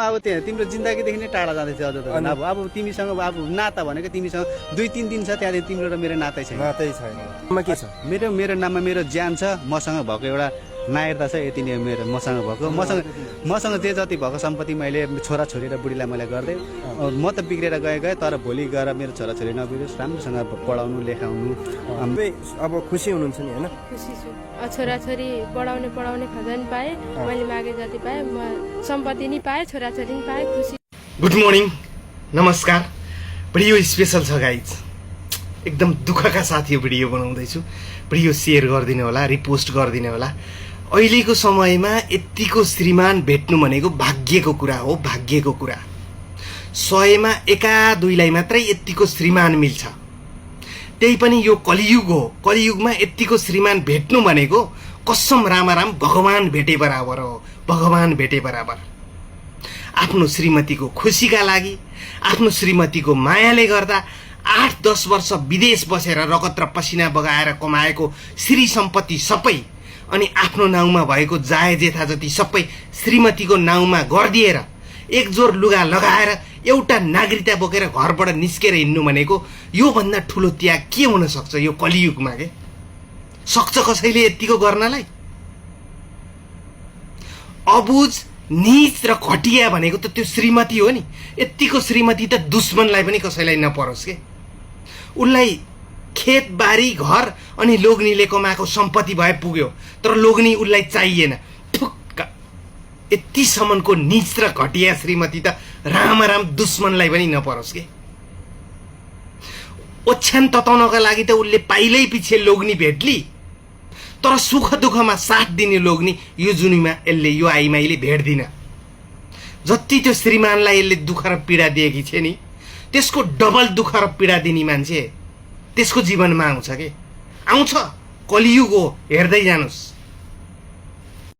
अब त्यहाँ तिम्रो जिन्दगीदेखि नै टाढा जाँदैछ अझ त अब तिमीसँग अब नाता भनेको तिमीसँग 2-3 दिन छ त्यहाँदेखि तिम्रो र मेरो नातै छैन। नातै छैन। के छ? मेरो नाममा मेरो ज्यान छ, मसँग भएको एउटा नायरता छ, यति नै मेरो मसँग भएको। मसँग जे जति भएको सम्पत्ति मैले छोराछोरी र बुढीलाई मैले गर्दै म त बिग्रेर गएँ तर भोलि गएर मेरो छोराछोरी नबिग्रोस्, राम्रोसँग पढाउनु लेखाउनु। अब खुसी हुनुहुन्छ नि होइन? खुसी छु। छोराछोरी पढाउने खजान पाएँ, मैले मागे जति पाएँ, म सम्पत्ति नि पाएँ, छोराछोरी नि पाएँ, खुसी। गुड मर्निङ, नमस्कार। भिडियो स्पेसल छ गाइज, एकदम दुःखका साथ यो भिडियो बनाउँदैछु। भिडियो सेयर गरिदिनु होला, रिपोस्ट गरिदिनु होला। अहिलेको समयमा यतिको श्रीमान भेट्नु भनेको भाग्यको कुरा हो, भाग्यको कुरा। 100मा 1-2लाई मात्रै यतिको श्रीमान मिल्छ, त्यही पनि यो कलियुग हो। कलियुगमा यतिको श्रीमान भेट्नु भनेको कसम रामाराम भगवान भेटे बराबर हो, भगवान भेटे बराबर। आफ्नो श्रीमतीको खुसीका लागि, आफ्नो श्रीमतीको मायाले गर्दा 8-10 वर्ष विदेश बसेर रगत र पसिना बगाएर कमाएको श्री सम्पत्ति सबै अनि आफ्नो नाउँमा भएको जायजेथा जति सबै श्रीमतीको नाउँमा गरिदिएर एकजोर लुगा लगाएर एउटा नागरिकता बोकेर घरबाट निस्केर हिँड्नु भनेको योभन्दा ठुलो त्याग के हुन सक्छ यो कलियुगमा? के सक्छ कसैले यतिको गर्नलाई? अबुझ, नीच र घटिया भनेको त त्यो श्रीमती हो नि। यतिको श्रीमती त दुश्मनलाई पनि कसैलाई नपरोस् के। उसलाई खेतबारी घर अनि लोग्नीले कमाएको सम्पत्ति भए पुग्यो, तर लोग्नी उसलाई चाहिएन। ठुक्क यतिसम्मको नीच र घटिया श्रीमती त रामाराम दुश्मनलाई पनि नपरोस् के। ओछ्यान तताउनका लागि त उसले पाइलै पछि लोग्नी भेट्ली, तर सुख दुःखमा साथ दिने लोग्नी यो जुनीमा यसले यो आइमाईले भेट्दिन। जति त्यो श्रीमानलाई यसले दुःख र पीडा दिएकी छ नि, त्यसको डबल दुःख र पीडा दिने मान्छे त्यसको जीवनमा आउँछ के। आउँछ, कलियुग हो, हेर्दै जानुस्।